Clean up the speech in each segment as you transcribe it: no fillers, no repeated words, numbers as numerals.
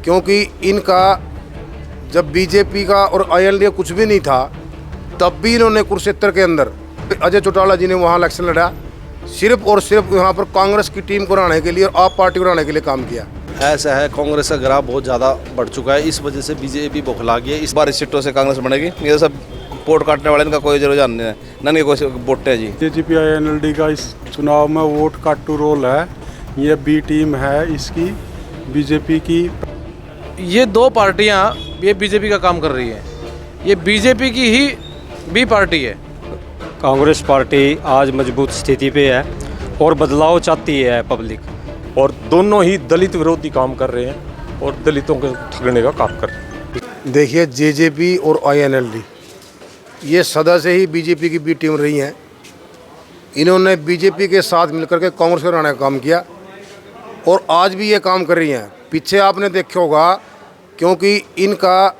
क्योंकि इनका जब बीजेपी का और आईएनएलडी कुछ भी नहीं था तब भी इन्होंने कुरुक्षेत्र के अंदर अजय चौटाला जी ने वहाँ इलेक्शन लड़ा, सिर्फ और सिर्फ यहाँ पर कांग्रेस की टीम को हराने के लिए और आप पार्टी को हराने के लिए काम किया। ऐसा है, कांग्रेस का ग्राफ बहुत ज़्यादा बढ़ चुका है, इस वजह से बीजेपी बौखला गई है। इस बार इस सीटों से कांग्रेस बनेगी। ये सब वोट काटने वाले इनका कोई जरूर जानने है ना, नहीं कोई वोट है जी। जेजेपी आईएनएलडी का इस चुनाव में वोट काटू रोल है। ये बी टीम है इसकी, बीजेपी की। ये दो पार्टियां ये बीजेपी का काम कर रही है, ये बीजेपी की ही बी पार्टी है। कांग्रेस पार्टी आज मजबूत स्थिति पे है और बदलाव चाहती है पब्लिक, और दोनों ही दलित विरोधी काम कर रहे हैं और दलितों को ठगने का काम कर रहे हैं। देखिए, जेजेपी और आईएनएलडी ये सदा से ही बीजेपी की बी टीम रही हैं। इन्होंने बीजेपी के साथ मिलकर के कांग्रेस को हराने का काम किया और आज भी ये काम कर रही हैं। पीछे आपने देखा होगा, क्योंकि इनका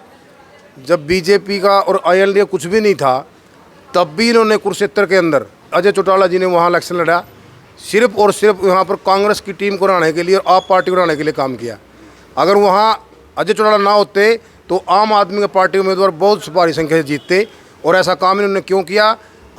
जब बीजेपी का और आईएनएलडी कुछ भी नहीं था तब भी इन्होंने कुरुक्षेत्र के अंदर अजय चौटाला जी ने वहाँ इलेक्शन लड़ा, सिर्फ और सिर्फ यहाँ पर कांग्रेस की टीम को हराने के लिए और आप पार्टी को हराने के लिए काम किया। अगर वहाँ अजय चौटाला ना होते तो आम आदमी के पार्टी उम्मीदवार बहुत भारी संख्या से जीतते। और ऐसा काम इन्होंने क्यों किया?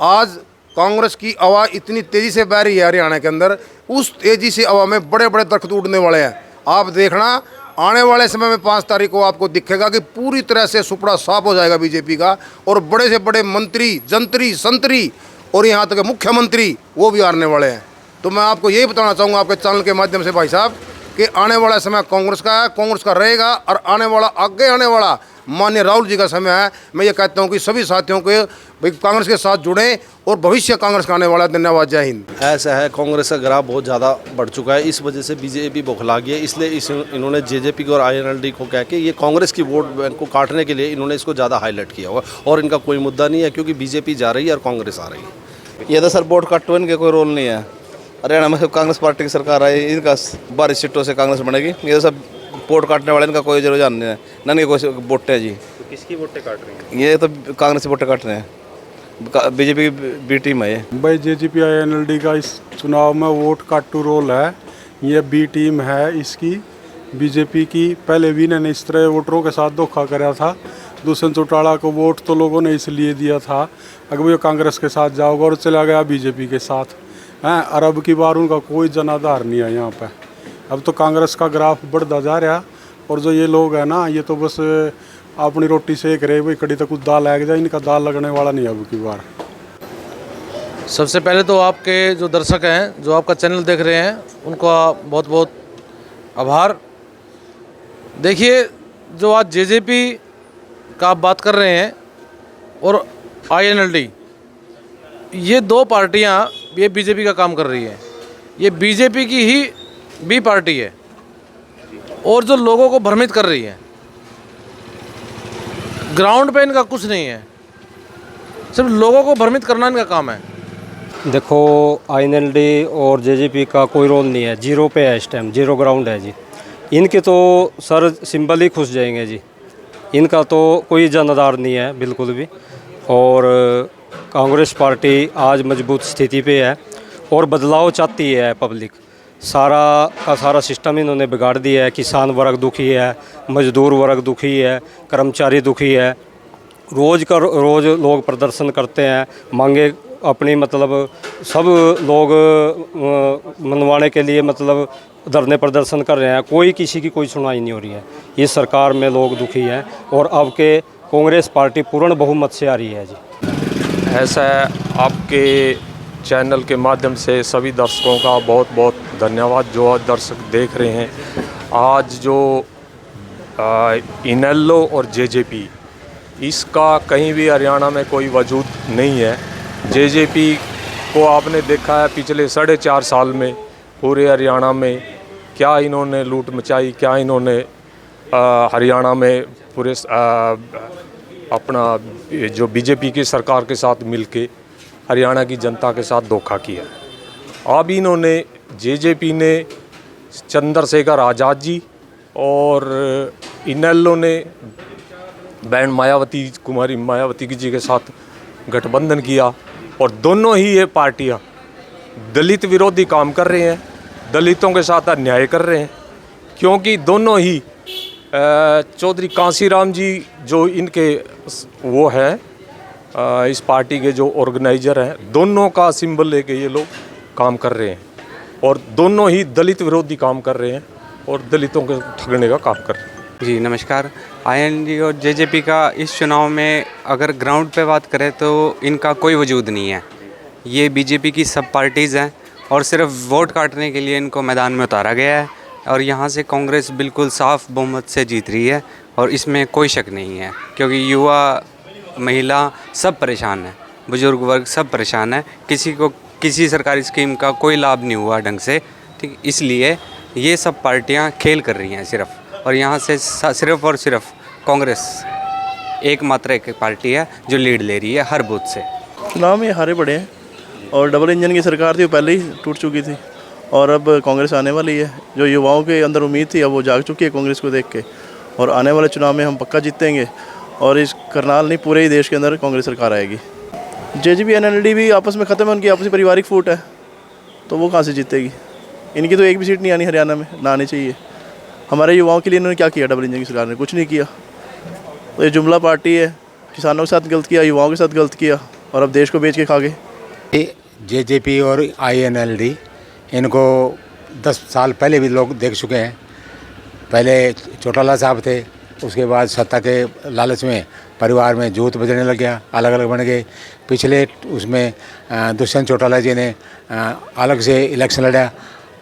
आज कांग्रेस की आवाज़ इतनी तेज़ी से बह रही है हरियाणा के अंदर, उस तेज़ी से हवा में बड़े बड़े दरख्त उड़ने वाले हैं। आप देखना, आने वाले समय में 5 तारीख को आपको दिखेगा कि पूरी तरह से सुपड़ा साफ हो जाएगा बीजेपी का, और बड़े से बड़े मंत्री, जंत्री, संतरी और यहाँ तक मुख्यमंत्री वो भी हारने वाले हैं। तो मैं आपको यही बताना चाहूँगा आपके चैनल के माध्यम से भाई साहब कि आने वाला समय कांग्रेस का है, कांग्रेस का रहेगा, और आने वाला आगे आने वाला माननीय राहुल जी का समय है। मैं ये कहता हूँ कि सभी साथियों के भाई कांग्रेस के साथ जुड़ें और भविष्य कांग्रेस का आने वाला। धन्यवाद, जय हिंद। ऐसा है, कांग्रेस का ग्राफ बहुत ज़्यादा बढ़ चुका है, इस वजह से बीजेपी बौखला गई है। इसलिए इन्होंने जेजेपी को और आईएनएलडी को कह के ये कांग्रेस की वोट बैंक को काटने के लिए इन्होंने इसको ज़्यादा हाईलाइट किया होगा, और इनका कोई मुद्दा नहीं है क्योंकि बीजेपी जा रही है और कांग्रेस आ रही है। ये तो सर वोट काटो, इनके कोई रोल नहीं है। हरियाणा में कांग्रेस पार्टी की सरकार आई, इनका 12 सीटों से कांग्रेस बनेगी। ये सब वोट काटने वाले इनका कोई जरूर जानने है ना, नहीं कोई वोट है जी। तो किसकी वोटें काट रही हैं? ये तो कांग्रेस की वोटें काट रहे हैं, बीजेपी की बी टीम है ये। भाई जेजेपी आईएनएलडी का इस चुनाव में वोट काटू रोल है। ये बी टीम है इसकी, बीजेपी की। पहले भी इन्होंने इस तरह वोटरों के साथ धोखा कराया था। दुष्यंत चौटाला को वोट तो लोगों ने इसलिए दिया था अगर वो कांग्रेस के साथ जाओगा, और चला गया बीजेपी के साथ हैं। और अब की बार उनका कोई जनाधार नहीं है यहाँ पे। अब तो कांग्रेस का ग्राफ बढ़ता जा रहा, और जो ये लोग हैं ना, ये तो बस अपनी रोटी सेक रहे, वही कड़ी तक कुछ दाल लग जाए, इनका दाल लगने वाला नहीं है अब की बार। सबसे पहले तो आपके जो दर्शक हैं, जो आपका चैनल देख रहे हैं, उनका बहुत बहुत आभार। देखिए, जो आज जेजेपी का आप बात कर रहे हैं और आईएनएलडी, ये दो पार्टियां ये बीजेपी का काम कर रही है, ये बीजेपी की ही बी पार्टी है, और जो लोगों को भ्रमित कर रही है। ग्राउंड पे इनका कुछ नहीं है, सिर्फ लोगों को भ्रमित करना इनका काम है। देखो आईएनएलडी और जेजेपी का कोई रोल नहीं है, जीरो पे है इस टाइम, जीरो ग्राउंड है जी। इनके तो सर सिंबल ही खुश जाएंगे जी, इनका तो कोई जनाधार नहीं है बिल्कुल भी। और कांग्रेस पार्टी आज मजबूत स्थिति पे है और बदलाव चाहती है पब्लिक। सारा का सारा सिस्टम इन्होंने बिगाड़ दिया है। किसान वर्ग दुखी है, मजदूर वर्ग दुखी है, कर्मचारी दुखी है। रोज़ लोग प्रदर्शन करते हैं, मांगे अपनी मतलब सब लोग मनवाने के लिए मतलब धरने प्रदर्शन कर रहे हैं। कोई किसी की कोई सुनवाई नहीं हो रही है। इस सरकार में लोग दुखी हैं और अब के कांग्रेस पार्टी पूर्ण बहुमत से आ रही है जी। ऐसा है, आपके चैनल के माध्यम से सभी दर्शकों का बहुत बहुत धन्यवाद जो दर्शक देख रहे हैं। आज जो इनेलो और जेजेपी, इसका कहीं भी हरियाणा में कोई वजूद नहीं है। जेजेपी को आपने देखा है पिछले 4.5 साल में पूरे हरियाणा में क्या इन्होंने लूट मचाई, क्या इन्होंने हरियाणा में पूरे अपना जो बीजेपी की सरकार के साथ मिलके हरियाणा की जनता के साथ धोखा किया। अब इन्होंने जेजेपी ने चंद्रशेखर आज़ाद जी और इनेलो ने बहन मायावती, कुमारी मायावती जी के साथ गठबंधन किया, और दोनों ही ये पार्टियां दलित विरोधी काम कर रहे हैं, दलितों के साथ अन्याय कर रहे हैं, क्योंकि दोनों ही चौधरी कांसीराम जी जो इनके वो है इस पार्टी के जो ऑर्गेनाइजर हैं, दोनों का सिंबल लेके ये लोग काम कर रहे हैं और दोनों ही दलित विरोधी काम कर रहे हैं और दलितों को ठगने का काम कर रहे हैं। जी नमस्कार। आईएनएलडी और जेजेपी का इस चुनाव में अगर ग्राउंड पे बात करें तो इनका कोई वजूद नहीं है। ये बीजेपी की सब पार्टीज़ हैं और सिर्फ वोट काटने के लिए इनको मैदान में उतारा गया है और यहाँ से कांग्रेस बिल्कुल साफ बहुमत से जीत रही है और इसमें कोई शक नहीं है, क्योंकि युवा महिला सब परेशान है, बुजुर्ग वर्ग सब परेशान है, किसी को किसी सरकारी स्कीम का कोई लाभ नहीं हुआ ढंग से, ठीक। इसलिए ये सब पार्टियाँ खेल कर रही हैं सिर्फ, और यहाँ से सिर्फ और सिर्फ कांग्रेस एकमात्र एक पार्टी है जो लीड ले रही है हर बूथ से। चुनाव में हारे पड़े हैं और डबल इंजन की सरकार थी वो पहले ही टूट चुकी थी और अब कांग्रेस आने वाली है। जो युवाओं के अंदर उम्मीद थी अब वो जाग चुकी है कांग्रेस को देख के, और आने वाले चुनाव में हम पक्का जीतेंगे और इस करनाल नहीं पूरे ही देश के अंदर कांग्रेस सरकार आएगी। जेजेपी एनएलडी भी आपस में ख़त्म है, उनकी आपसी पारिवारिक फूट है, तो वो कहाँ से जीतेगी। इनकी तो एक भी सीट नहीं आनी हरियाणा में, ना आनी चाहिए। हमारे युवाओं के लिए इन्होंने क्या किया डबल इंजन की सरकार ने? कुछ नहीं किया। तो ये जुमला पार्टी है, किसानों के साथ गलत किया, युवाओं के साथ गलत किया और अब देश को बेच के खा गए। जेजेपी और आईएनएलडी इनको 10 साल पहले भी लोग देख चुके हैं। पहले चौटाला साहब थे, उसके बाद सत्ता के लालच में परिवार में जूत बजने लग गया, अलग अलग बन गए। पिछले उसमें दुष्यंत चौटाला जी ने अलग से इलेक्शन लड़ा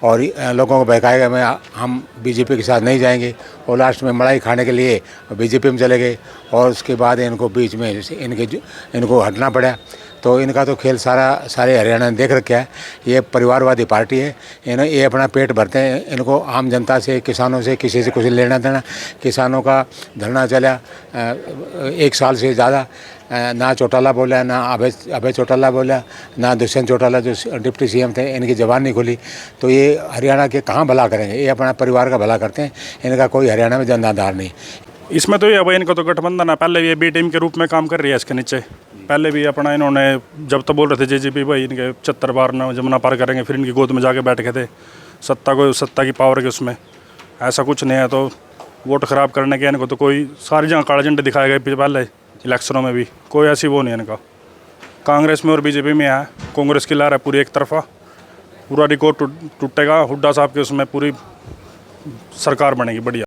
और लोगों को बहकाएगा मैं हम बीजेपी के साथ नहीं जाएंगे, और लास्ट में मलाई खाने के लिए बीजेपी में चले गए और उसके बाद इनको बीच में इनको हटना पड़ा। तो इनका तो खेल सारे हरियाणा ने देख रखा है। ये परिवारवादी पार्टी है, ये अपना पेट भरते हैं। इनको आम जनता से, किसानों से किसी से कुछ लेना देना। किसानों का धरना चला 1 साल से ज़्यादा, ना चौटाला बोला, ना अभय चौटाला बोला, ना दुष्यंत चौटाला जो डिप्टी सीएम थे, इनकी ज़बान नहीं खुली। तो ये हरियाणा के कहाँ भला करेंगे? ये अपना परिवार का भला करते हैं, इनका कोई हरियाणा में जनाधार नहीं। इसमें तो ये अब इनका तो गठबंधन है, पहले ये बी टीम के रूप में काम कर रही है इसके नीचे। पहले भी अपना इन्होंने जब तो बोल रहे थे जेजेपी भाई इनके 75 बार न जमुना पार करेंगे, फिर इनकी गोद में जाके बैठ गए थे। सत्ता की पावर के उसमें ऐसा कुछ नहीं है, तो वोट ख़राब करने के इनको तो कोई सारी जगह काले झंडे दिखाए गए पहले इलेक्शनों में भी, कोई ऐसी वो नहीं है इनका। कांग्रेस में और बीजेपी में है, कांग्रेस की लहर है पूरी एक तरफा, पूरा रिकॉर्ड टूटेगा। हुड्डा साहब के उसमें पूरी सरकार बनेगी बढ़िया।